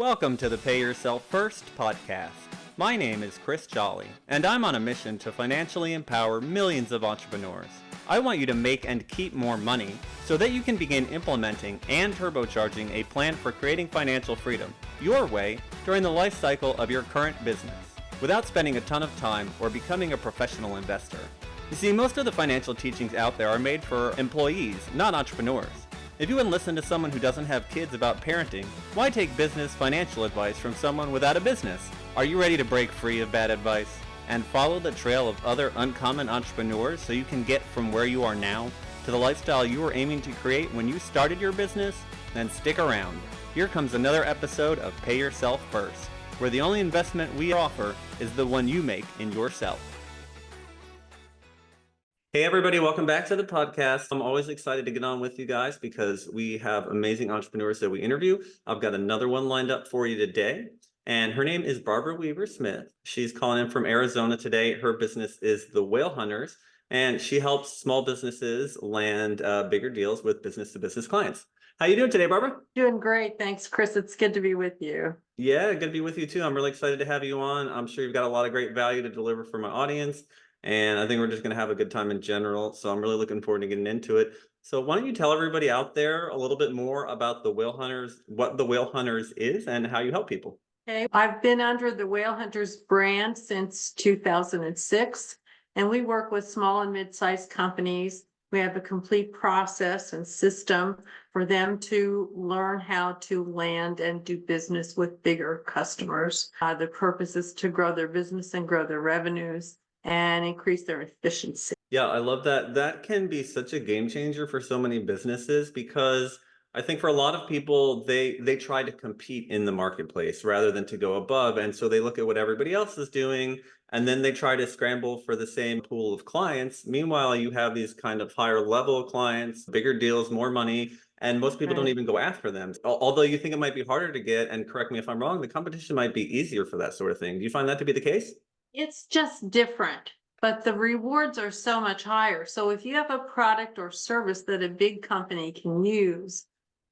Welcome to the Pay Yourself First podcast. My name is Chris Jolly, and I'm on a mission to financially empower millions of entrepreneurs. I want you to make and keep more money so that you can begin implementing and turbocharging a plan for creating financial freedom your way during the life cycle of your current business without spending a ton of time or becoming a professional investor. You see, most of the financial teachings out there are made for employees, not entrepreneurs. If you wouldn't listen to someone who doesn't have kids about parenting, why take business financial advice from someone without a business? Are you ready to break free of bad advice and follow the trail of other uncommon entrepreneurs so you can get from where you are now to the lifestyle you were aiming to create when you started your business? Then stick around. Here comes another episode of Pay Yourself First, where the only investment we offer is the one you make in yourself. Hey everybody, welcome back to the podcast. I'm always excited to get on with you guys because we have amazing entrepreneurs that we interview. I've got another one lined up for you today, and her name is Barbara Weaver Smith. She's calling in from Arizona today. Her business is The Whale Hunters, and she helps small businesses land bigger deals with business-to-business clients. How you doing today, Barbara? Doing great. Thanks, Chris. It's good to be with you. Yeah, good to be with you too. I'm really excited to have you on. I'm sure you've got a lot of great value to deliver for my audience. And I think we're just going to have a good time in general. So I'm really looking forward to getting into it. So why don't you tell everybody out there a little bit more about the Whale Hunters, what the Whale Hunters is and how you help people. Okay. I've been under the Whale Hunters brand since 2006, and we work with small and mid-sized companies. We have a complete process and system for them to learn how to land and do business with bigger customers. The purpose is to grow their business and grow their revenues and increase their efficiency. Yeah, I love that. That can be such a game changer for so many businesses because I think for a lot of people, they try to compete in the marketplace rather than to go above. And so they look at what everybody else is doing, and then they try to scramble for the same pool of clients. Meanwhile, you have these kind of higher level clients, bigger deals, more money, and most people don't even go after them. Although you think it might be harder to get, and correct me if I'm wrong, the competition might be easier for that sort of thing. Do you find that to be the case? It's just different, but the rewards are so much higher. So if you have a product or service that a big company can use,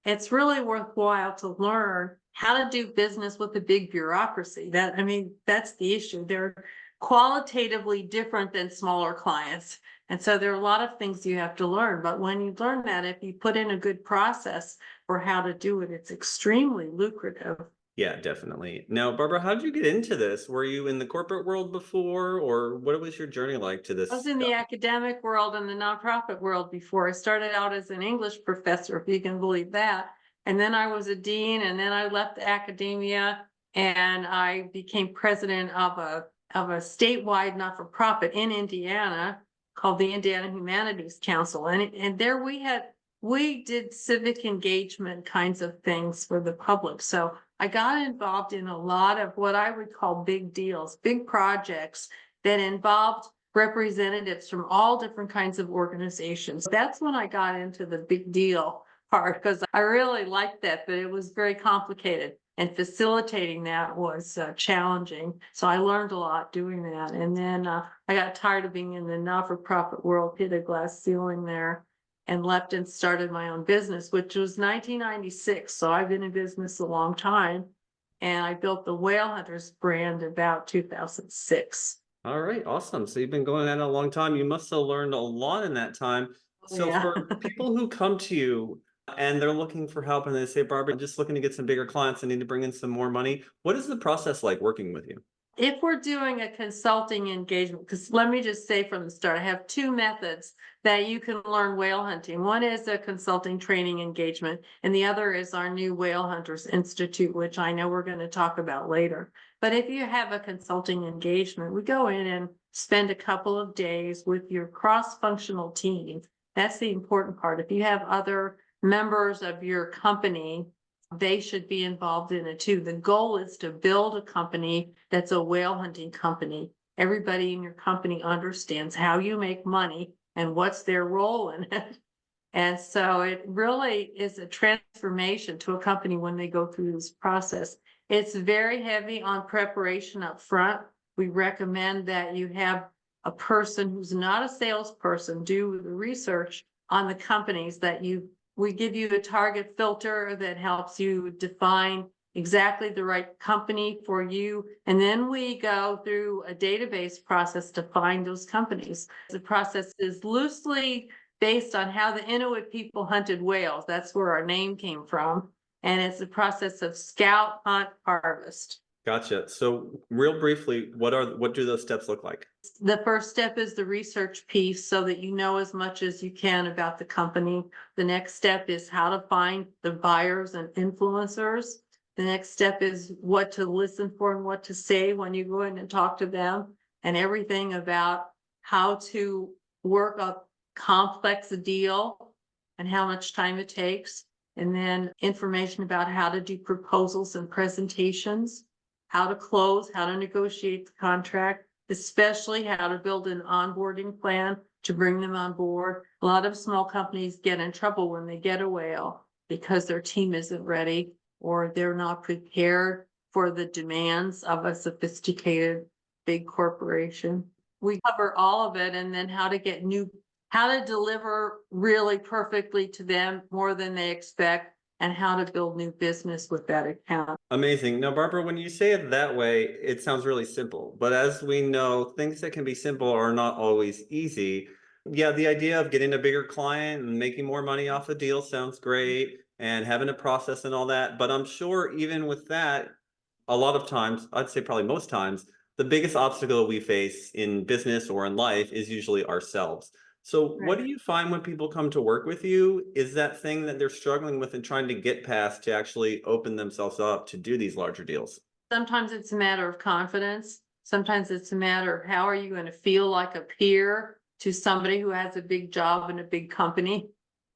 it's really worthwhile to learn how to do business with a big bureaucracy. That's the issue. They're qualitatively different than smaller clients. And so there are a lot of things you have to learn. But when you learn that, if you put in a good process for how to do it, it's extremely lucrative. Yeah, definitely. Now, Barbara, how did you get into this? Were you in the corporate world before, or what was your journey like to this? I was in the academic world and the nonprofit world before. I started out as an English professor, if you can believe that. And then I was a dean, and then I left academia and I became president of a statewide not-for-profit in Indiana called the Indiana Humanities Council. And there we did civic engagement kinds of things for the public. So I got involved in a lot of what I would call big deals, big projects that involved representatives from all different kinds of organizations. That's when I got into the big deal part, because I really liked that, but it was very complicated. And facilitating that was challenging. So I learned a lot doing that. And then I got tired of being in the not-for-profit world, hit a glass ceiling there, and left and started my own business, which was 1996. So I've been in business a long time. And I built the Whale Hunters brand about 2006. All right, awesome. So you've been going at it a long time. You must have learned a lot in that time. So Yeah. for people who come to you and they're looking for help and they say, Barbara, I'm just looking to get some bigger clients, I need to bring in some more money. What is the process like working with you? If we're doing a consulting engagement, because let me just say from the start, I have two methods that you can learn whale hunting. One is a consulting training engagement, and the other is our new Whale Hunters Institute, which I know we're going to talk about later. But if you have a consulting engagement, we go in and spend a couple of days with your cross-functional team. That's the important part. If you have other members of your company, they should be involved in it too. The goal is to build a company that's a whale hunting company. Everybody in your company understands how you make money and what's their role in it. And so it really is a transformation to a company when they go through this process. It's very heavy on preparation up front. We recommend that you have a person who's not a salesperson do the research on the companies that we give you a target filter that helps you define exactly the right company for you. And then we go through a database process to find those companies. The process is loosely based on how the Inuit people hunted whales. That's where our name came from. And it's a process of scout, hunt, harvest. Gotcha. So real briefly, what do those steps look like? The first step is the research piece so that you know as much as you can about the company. The next step is how to find the buyers and influencers. The next step is what to listen for and what to say when you go in and talk to them, and everything about how to work a complex deal and how much time it takes. And then information about how to do proposals and presentations, how to close, how to negotiate the contract, especially how to build an onboarding plan to bring them on board. A lot of small companies get in trouble when they get a whale because their team isn't ready or they're not prepared for the demands of a sophisticated big corporation. We cover all of it, and then how to deliver really perfectly to them more than they expect, and how to build new business with that account. Amazing. Now, Barbara, when you say it that way, it sounds really simple. But as we know, things that can be simple are not always easy. Yeah, the idea of getting a bigger client and making more money off a deal sounds great, and having a process and all that. But I'm sure even with that, a lot of times, I'd say probably most times, the biggest obstacle we face in business or in life is usually ourselves. So what do Right. you find when people come to work with you is that thing that they're struggling with and trying to get past to actually open themselves up to do these larger deals? Sometimes it's a matter of confidence. Sometimes it's a matter of how are you going to feel like a peer to somebody who has a big job in a big company.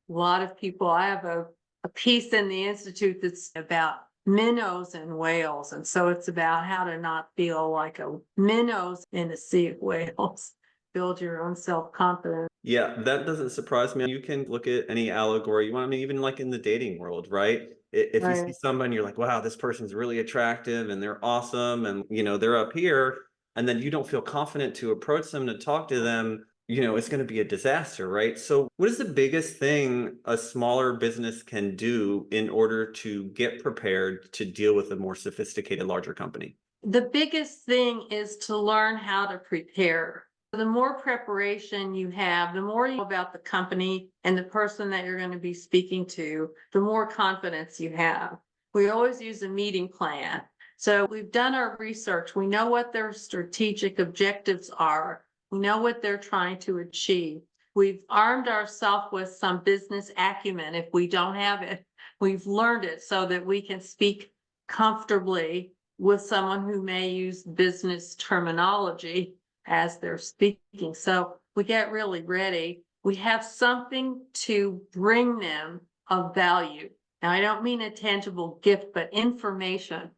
A lot of people, I have a piece in the Institute that's about minnows and whales. And so it's about how to not feel like a minnows in a sea of whales. Build your own self-confidence. Yeah, that doesn't surprise me. You can look at any allegory you want. I mean, even like in the dating world, right? If you see Right. somebody and you're like, wow, this person's really attractive and they're awesome and they're up here, and then you don't feel confident to approach them to talk to them, it's going to be a disaster, right? So what is the biggest thing a smaller business can do in order to get prepared to deal with a more sophisticated, larger company? The biggest thing is to learn how to prepare. The more preparation you have, the more you know about the company and the person that you're going to be speaking to, the more confidence you have. We always use a meeting plan. So we've done our research. We know what their strategic objectives are. We know what they're trying to achieve. We've armed ourselves with some business acumen. If we don't have it, we've learned it so that we can speak comfortably with someone who may use business terminology as they're speaking. So we get really ready. We have something to bring them of value. Now, I don't mean a tangible gift, but information.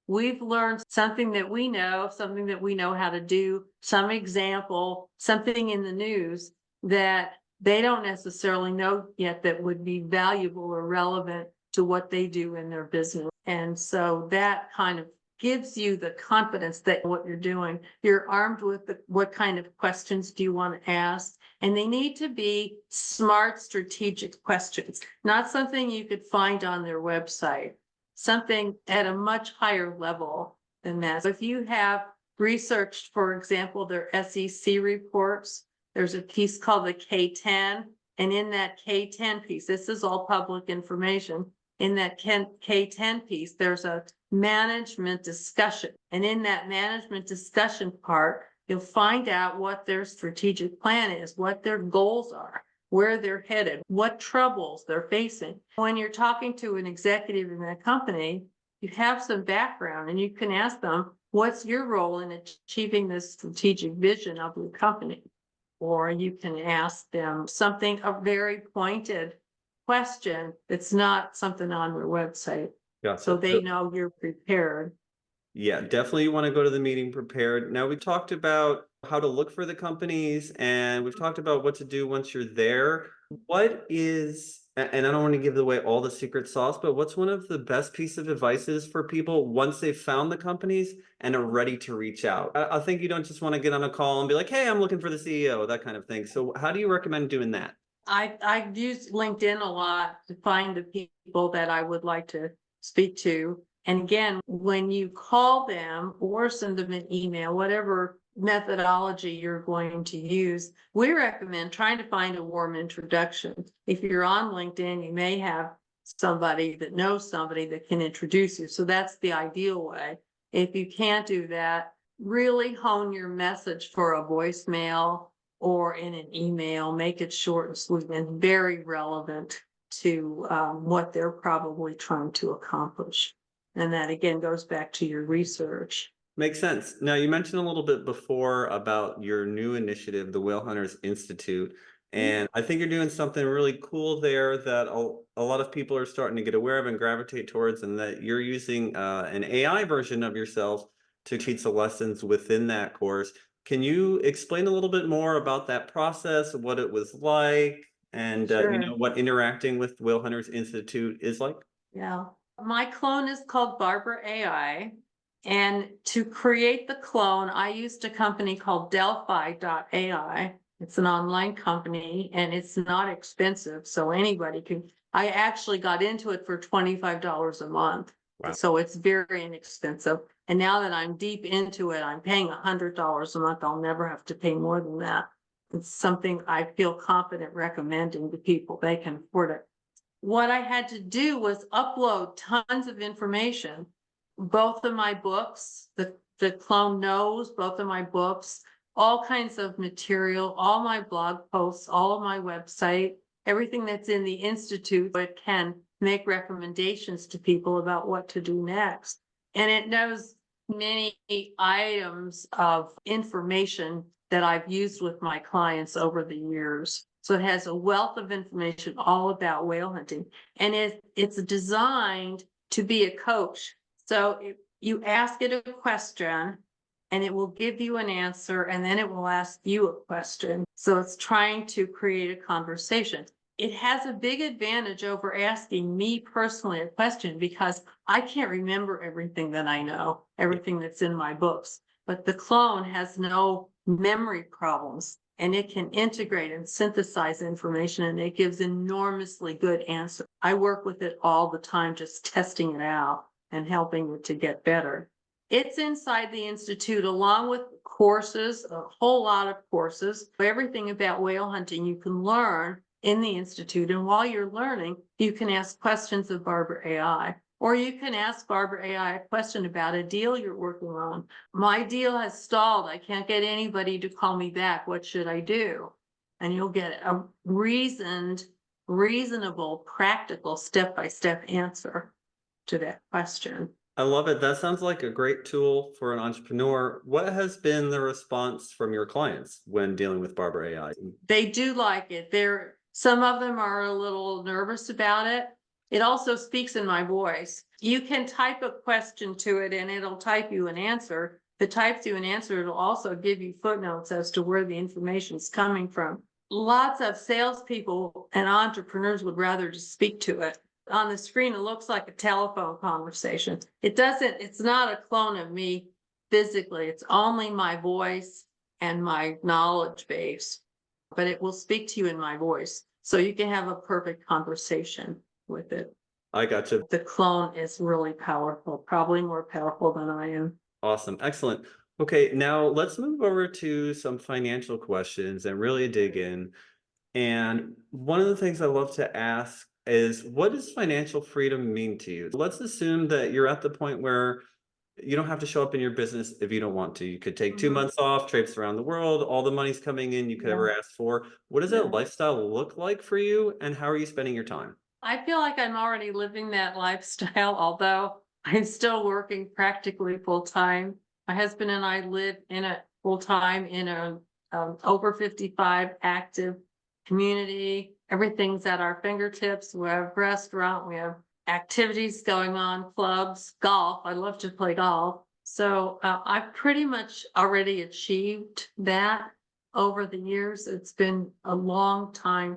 We've learned something that we know, something that we know how to do, some example, something in the news that they don't necessarily know yet that would be valuable or relevant to what they do in their business. And so that kind of gives you the confidence that what you're doing, you're armed with what kind of questions do you want to ask? And they need to be smart, strategic questions, not something you could find on their website, something at a much higher level than that. So if you have researched, for example, their SEC reports, there's a piece called the K10. And in that K10 piece, this is all public information. In that K10 piece, there's a management discussion. And in that management discussion part, you'll find out what their strategic plan is, what their goals are, where they're headed, what troubles they're facing. When you're talking to an executive in that company, you have some background and you can ask them, what's your role in achieving this strategic vision of your company? Or you can ask them something, a very pointed question that's not something on their website. Gotcha. So they know you're prepared. Yeah, definitely you want to go to the meeting prepared. Now, we talked about how to look for the companies and we've talked about what to do once you're there. What is, and I don't want to give away all the secret sauce, but what's one of the best piece of advices for people once they've found the companies and are ready to reach out? I think you don't just want to get on a call and be like, hey, I'm looking for the CEO, that kind of thing. So how do you recommend doing that? I use LinkedIn a lot to find the people that I would like to speak to. And again, when you call them or send them an email, whatever methodology you're going to use, we recommend trying to find a warm introduction. If you're on LinkedIn, you may have somebody that knows somebody that can introduce you. So that's the ideal way. If you can't do that, really hone your message for a voicemail or in an email. Make it short and sweet and very relevant to what they're probably trying to accomplish. And that again goes back to your research. Makes sense. Now, you mentioned a little bit before about your new initiative, the Whale Hunters Institute, and I think you're doing something really cool there that a lot of people are starting to get aware of and gravitate towards, and that you're using an AI version of yourself to teach the lessons within that course. Can you explain a little bit more about that process, what it was like, and Sure. what interacting with Whale Hunters Institute is like? Yeah. My clone is called Barbara AI. And to create the clone, I used a company called Delphi.ai. It's an online company and it's not expensive. So anybody can, I actually got into it for $25 a month. Wow. So it's very inexpensive. And now that I'm deep into it, I'm paying $100 a month. I'll never have to pay more than that. It's something I feel confident recommending to people. They can afford it. What I had to do was upload tons of information, both of my books, the clone knows, both of my books, all kinds of material, all my blog posts, all of my website, everything that's in the Institute, it can make recommendations to people about what to do next. And it knows many items of information that I've used with my clients over the years. So it has a wealth of information all about whale hunting, and it's designed to be a coach. So you ask it a question and it will give you an answer, and then it will ask you a question. So it's trying to create a conversation. It has a big advantage over asking me personally a question because I can't remember everything that I know, everything that's in my books. But the clone has no memory problems, and it can integrate and synthesize information, and it gives enormously good answers. I work with it all the time, just testing it out and helping it to get better. It's inside the Institute along with courses, a whole lot of courses, everything about whale hunting you can learn in the Institute. And while you're learning, you can ask questions of Barbara AI, or you can ask Barbara AI a question about a deal you're working on. My deal has stalled. I can't get anybody to call me back. What should I do? And you'll get a reasonable, practical, step-by-step answer to that question. I love it. That sounds like a great tool for an entrepreneur. What has been the response from your clients when dealing with Barbara AI? They do like it. Some of them are a little nervous about it. It also speaks in my voice. You can type a question to it and it'll type you an answer. If it types you an answer, it'll also give you footnotes as to where the information is coming from. Lots of salespeople and entrepreneurs would rather just speak to it. On the screen, it looks like a telephone conversation. It's not a clone of me physically. It's only my voice and my knowledge base, but it will speak to you in my voice. So you can have a perfect conversation with it. I gotcha. The clone is really powerful, probably more powerful than I am. Awesome. Excellent. Okay, now let's move over to some financial questions and really dig in. And one of the things I love to ask is, what does financial freedom mean to you? Let's assume that you're at the point where you don't have to show up in your business if you don't want to. You could take 2 months off, traipse around the world, all the money's coming in you could ever ask for. What does that lifestyle look like for you, and how are you spending your time? I feel like I'm already living that lifestyle, although I'm still working practically full time. My husband and I live in a full time in a over 55 active community. Everything's at our fingertips. We have a restaurant, we have activities going on, clubs, golf. I love to play golf. So I've pretty much already achieved that over the years. It's been a long time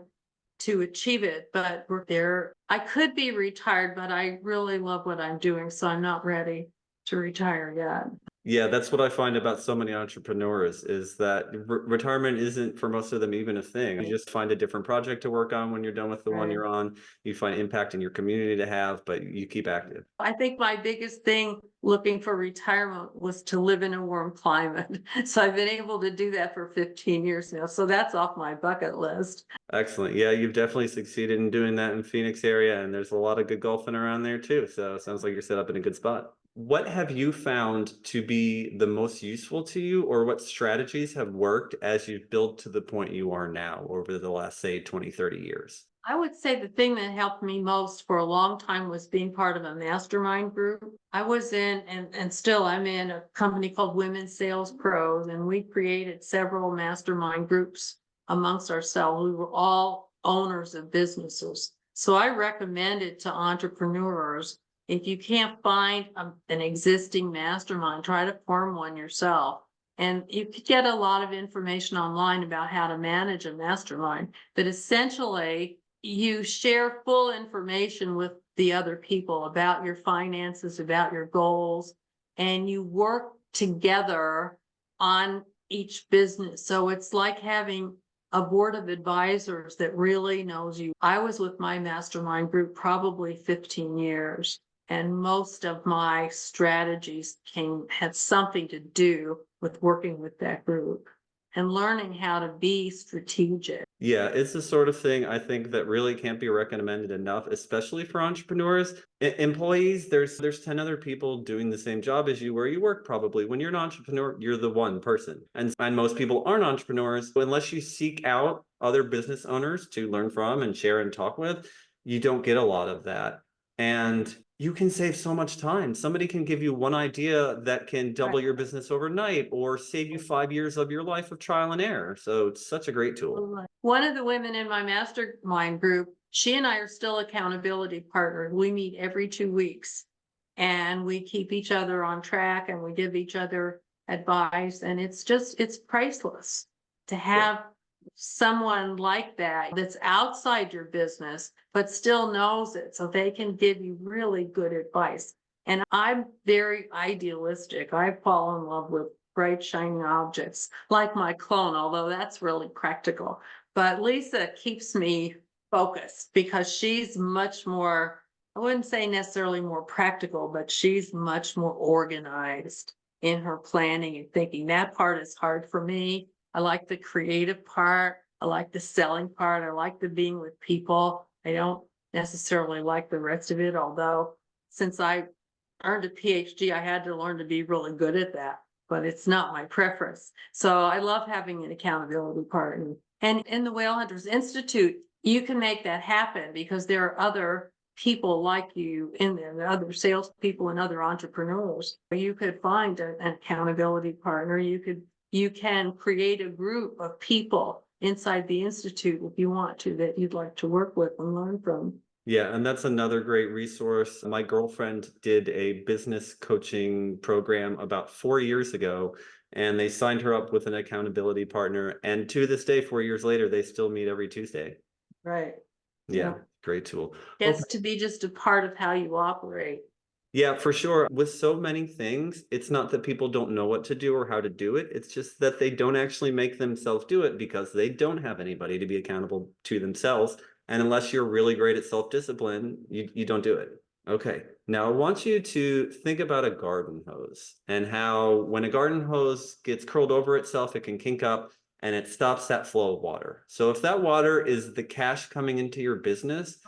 to achieve it, but we're there. I could be retired, but I really love what I'm doing, so I'm not ready to retire yet. Yeah, that's what I find about so many entrepreneurs is that retirement isn't for most of them even a thing. You just find a different project to work on when you're done with the one Right. you're on. You find impact in your community to have, but you keep active. I think my biggest thing looking for retirement was to live in a warm climate. So I've been able to do that for 15 years now. So that's off my bucket list. Excellent. Yeah, you've definitely succeeded in doing that in Phoenix area, and there's a lot of good golfing around there too. So it sounds like you're set up in a good spot. What have you found to be the most useful to you, or what strategies have worked as you've built to the point you are now over the last, say, 20, 30 years? I would say the thing that helped me most for a long time was being part of a mastermind group. I was in, and still I'm in a company called Women Sales Pros, and we created several mastermind groups amongst ourselves. We were all owners of businesses. So I recommend it to entrepreneurs. If you can't find an existing mastermind, try to form one yourself. And you could get a lot of information online about how to manage a mastermind, but essentially you share full information with the other people about your finances, about your goals, and you work together on each business. So it's like having a board of advisors that really knows you. I was with my mastermind group probably 15 years, and most of my strategies had something to do with working with that group and learning how to be strategic. Yeah, it's the sort of thing I think that really can't be recommended enough, especially for entrepreneurs. Employees, there's 10 other people doing the same job as you where you work probably. When you're an entrepreneur, you're the one person. And most people aren't entrepreneurs. So unless you seek out other business owners to learn from and share and talk with, you don't get a lot of that. And you can save so much time. Somebody can give you one idea that can double your business overnight or save you 5 years of your life of trial and error. So it's such a great tool. One of the women in my mastermind group, she and I are still accountability partners. We meet every 2 weeks and we keep each other on track and we give each other advice. And it's priceless to Yeah. have someone like that that's outside your business, but still knows it. So they can give you really good advice. And I'm very idealistic. I fall in love with bright, shiny objects like my clone, although that's really practical. But Lisa keeps me focused because she's much more, I wouldn't say necessarily more practical, but she's much more organized in her planning and thinking. That part is hard for me. I like the creative part. I like the selling part. I like the being with people. I don't necessarily like the rest of it, although since I earned a PhD, I had to learn to be really good at that, but it's not my preference. So I love having an accountability partner. And in the Whale Hunters Institute, you can make that happen because there are other people like you in there, other salespeople and other entrepreneurs. You could find an accountability partner. You can create a group of people inside the institute if you want to that you'd like to work with and learn from. Yeah, and that's another great resource. My girlfriend did a business coaching program about 4 years ago, and they signed her up with an accountability partner. And to this day, 4 years later, they still meet every Tuesday. Right. Yeah, Yeah. great tool. Okay. Gets to be just a part of how you operate. Yeah, for sure. With so many things, it's not that people don't know what to do or how to do it. It's just that they don't actually make themselves do it because they don't have anybody to be accountable to themselves. And unless you're really great at self-discipline, you don't do it. Okay. Now I want you to think about a garden hose and how when a garden hose gets curled over itself, it can kink up and it stops that flow of water. So if that water is the cash coming into your business,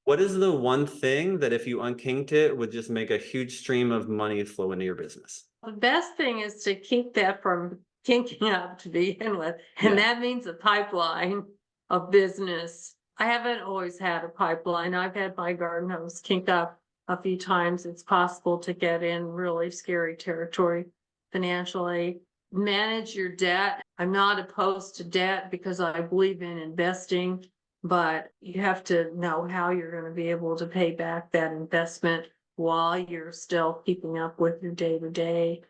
what is the one thing that if you unkinked it would just make a huge stream of money flow into your business? The best thing is to keep that from kinking up to begin with, and Yeah. that means a pipeline of business. I haven't always had a pipeline. I've had my garden hose kink up a few times. It's possible to get in really scary territory financially. Manage your debt. I'm not opposed to debt because I believe in investing, but you have to know how you're going to be able to pay back that investment while you're still keeping up with your day to day.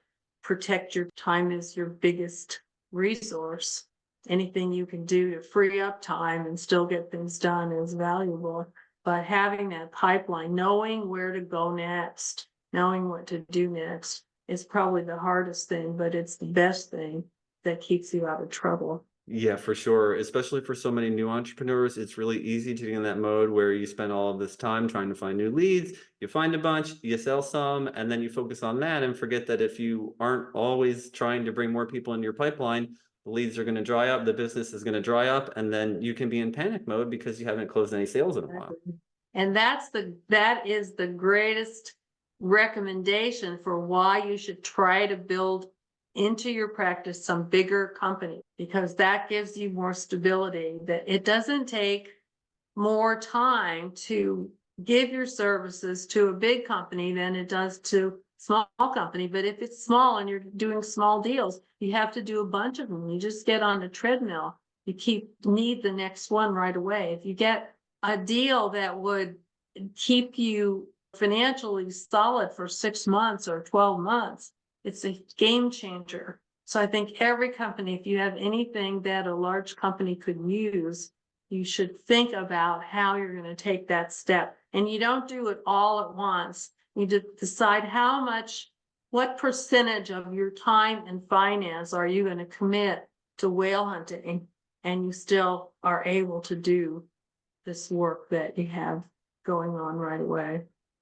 Protect your time is your biggest resource. Anything you can do to free up time and still get things done is valuable. But having that pipeline, knowing where to go next, knowing what to do next, is probably the hardest thing, but it's the best thing that keeps you out of trouble. Yeah, for sure. Especially for so many new entrepreneurs, it's really easy to get in that mode where you spend all of this time trying to find new leads. You find a bunch, you sell some, and then you focus on that and forget that if you aren't always trying to bring more people into your pipeline, the leads are going to dry up, the business is going to dry up, and then you can be in panic mode because you haven't closed any sales in a while. And that is the greatest recommendation for why you should try to build into your practice some bigger company, because that gives you more stability, that it doesn't take more time to give your services to a big company than it does to small company. But if it's small and you're doing small deals, you have to do a bunch of them. You just get on a treadmill. You need the next one right away. If you get a deal that would keep you financially solid for 6 months or 12 months, it's a game changer. So I think every company, if you have anything that a large company could use, you should think about how you're going to take that step. And you don't do it all at once. You decide what percentage of your time and finance are you going to commit to whale hunting, and you still are able to do this work that you have going on right away.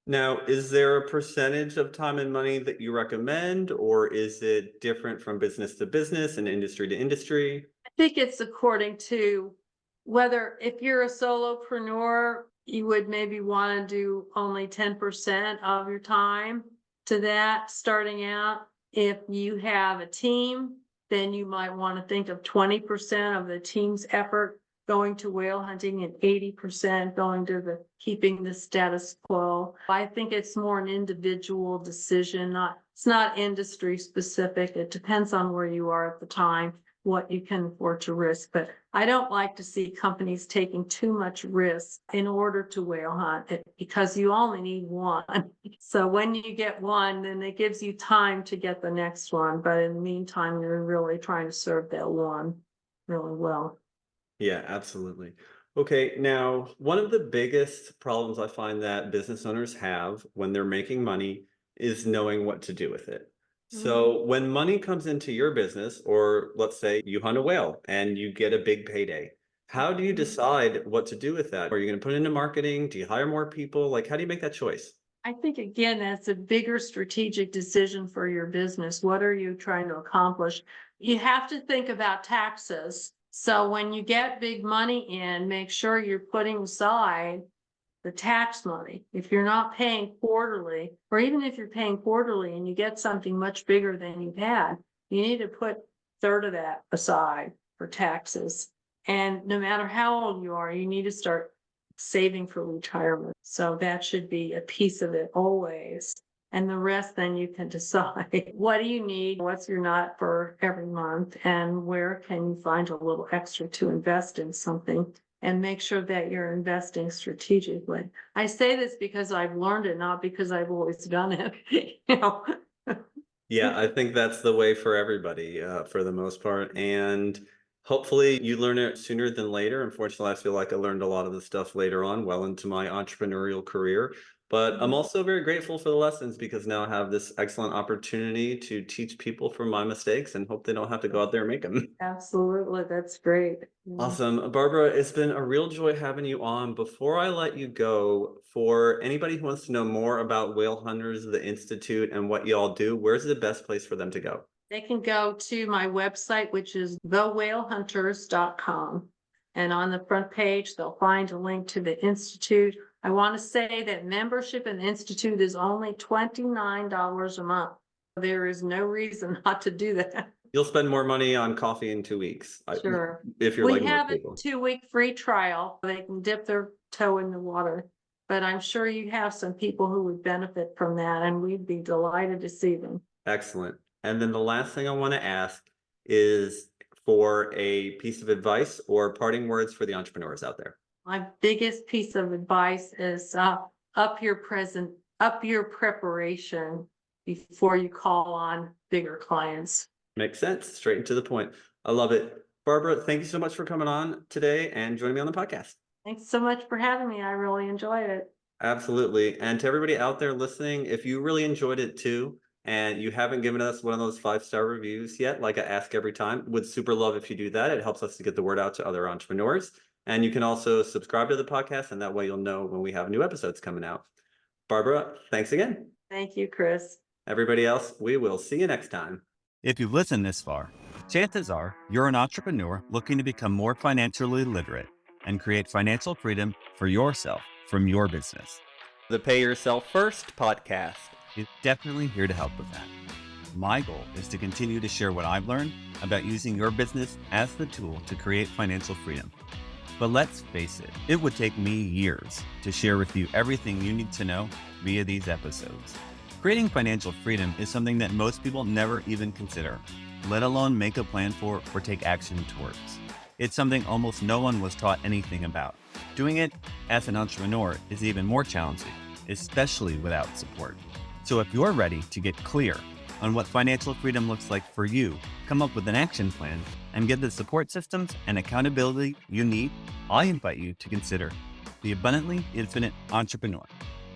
Now, is there a percentage of time and money that you recommend, or is it different from business to business and industry to industry? I think it's according to whether, if you're a solopreneur, you would maybe want to do only 10% of your time to that starting out. If you have a team, then you might want to think of 20% of the team's effort going to whale hunting and 80% going to keeping the status quo. I think it's more an individual decision, it's not industry specific. It depends on where you are at the time, what you can afford to risk. But I don't like to see companies taking too much risk in order to whale hunt because you only need one. So when you get one, then it gives you time to get the next one. But in the meantime, you're really trying to serve that one really well. Yeah, absolutely. Okay, now one of the biggest problems I find that business owners have when they're making money is knowing what to do with it. So when money comes into your business, or let's say you hunt a whale and you get a big payday, how do you decide what to do with that? Are you going to put it into marketing? Do you hire more people? Like, how do you make that choice? I think, again, that's a bigger strategic decision for your business. What are you trying to accomplish? You have to think about taxes. So when you get big money in, make sure you're putting aside the tax money. If you're not paying quarterly, or even if you're paying quarterly and you get something much bigger than you've had, you need to put a third of that aside for taxes. And no matter how old you are, you need to start saving for retirement. So that should be a piece of it always. And the rest, then you can decide what do you need, what's your nut for every month, and where can you find a little extra to invest in something, and make sure that you're investing strategically. I say this because I've learned it, not because I've always done it. Yeah, I think that's the way for everybody, for the most part. And hopefully you learn it sooner than later. Unfortunately, I feel like I learned a lot of the stuff later on, well into my entrepreneurial career. But I'm also very grateful for the lessons because now I have this excellent opportunity to teach people from my mistakes and hope they don't have to go out there and make them. Absolutely, that's great. Awesome. Barbara, it's been a real joy having you on. Before I let you go, for anybody who wants to know more about Whale Hunters, the Institute, and what y'all do, where's the best place for them to go? They can go to my website, which is thewhalehunters.com. And on the front page, they'll find a link to the Institute. I want to say that membership in the Institute is only $29 a month. There is no reason not to do that. You'll spend more money on coffee in 2 weeks. Sure. If you're We like most have a people. 2-week free trial. They can dip their toe in the water. But I'm sure you have some people who would benefit from that, and we'd be delighted to see them. Excellent. And then the last thing I want to ask is for a piece of advice or parting words for the entrepreneurs out there. My biggest piece of advice is up your preparation before you call on bigger clients. Makes sense. Straight and to the point. I love it. Barbara, thank you so much for coming on today and joining me on the podcast. Thanks so much for having me. I really enjoyed it. Absolutely. And to everybody out there listening, if you really enjoyed it too, and you haven't given us one of those 5-star reviews yet, like I ask every time, would super love if you do that. It helps us to get the word out to other entrepreneurs. And you can also subscribe to the podcast, and that way you'll know when we have new episodes coming out. Barbara, thanks again. Thank you, Chris. Everybody else, we will see you next time. If you've listened this far, chances are you're an entrepreneur looking to become more financially literate and create financial freedom for yourself from your business. The Pay Yourself First podcast Is definitely here to help with that. My goal is to continue to share what I've learned about using your business as the tool to create financial freedom. But let's face it, it would take me years to share with you everything you need to know via these episodes. Creating financial freedom is something that most people never even consider, let alone make a plan for or take action towards. It's something almost no one was taught anything about. Doing it as an entrepreneur is even more challenging, especially without support. So if you're ready to get clear on what financial freedom looks like for you, come up with an action plan, and get the support systems and accountability you need, I invite you to consider the Abundantly Infinite Entrepreneur.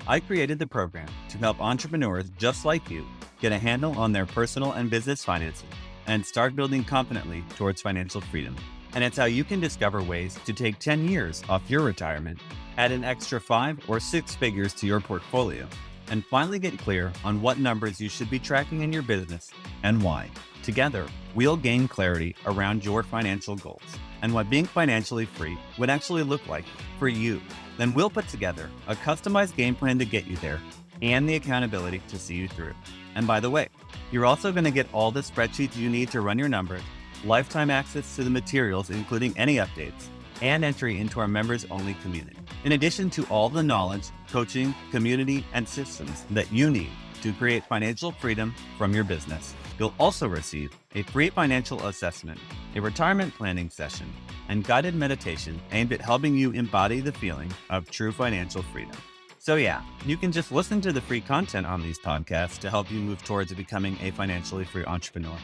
I created the program to help entrepreneurs just like you get a handle on their personal and business finances and start building confidently towards financial freedom. And it's how you can discover ways to take 10 years off your retirement, add an extra 5 or 6 figures to your portfolio, and finally get clear on what numbers you should be tracking in your business and why. Together, we'll gain clarity around your financial goals and what being financially free would actually look like for you. Then we'll put together a customized game plan to get you there and the accountability to see you through. And by the way, you're also going to get all the spreadsheets you need to run your numbers, lifetime access to the materials, including any updates, and entry into our members-only community. In addition to all the knowledge, coaching, community, and systems that you need to create financial freedom from your business, you'll also receive a free financial assessment, a retirement planning session, and guided meditation aimed at helping you embody the feeling of true financial freedom. So yeah, you can just listen to the free content on these podcasts to help you move towards becoming a financially free entrepreneur.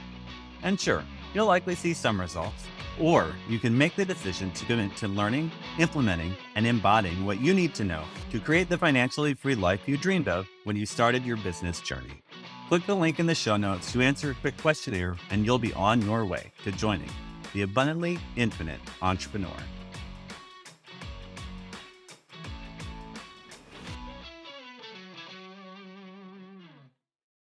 And sure, you'll likely see some results, or you can make the decision to commit to learning, implementing, and embodying what you need to know to create the financially free life you dreamed of when you started your business journey. Click the link in the show notes to answer a quick questionnaire, and you'll be on your way to joining the Abundantly Infinite Entrepreneur.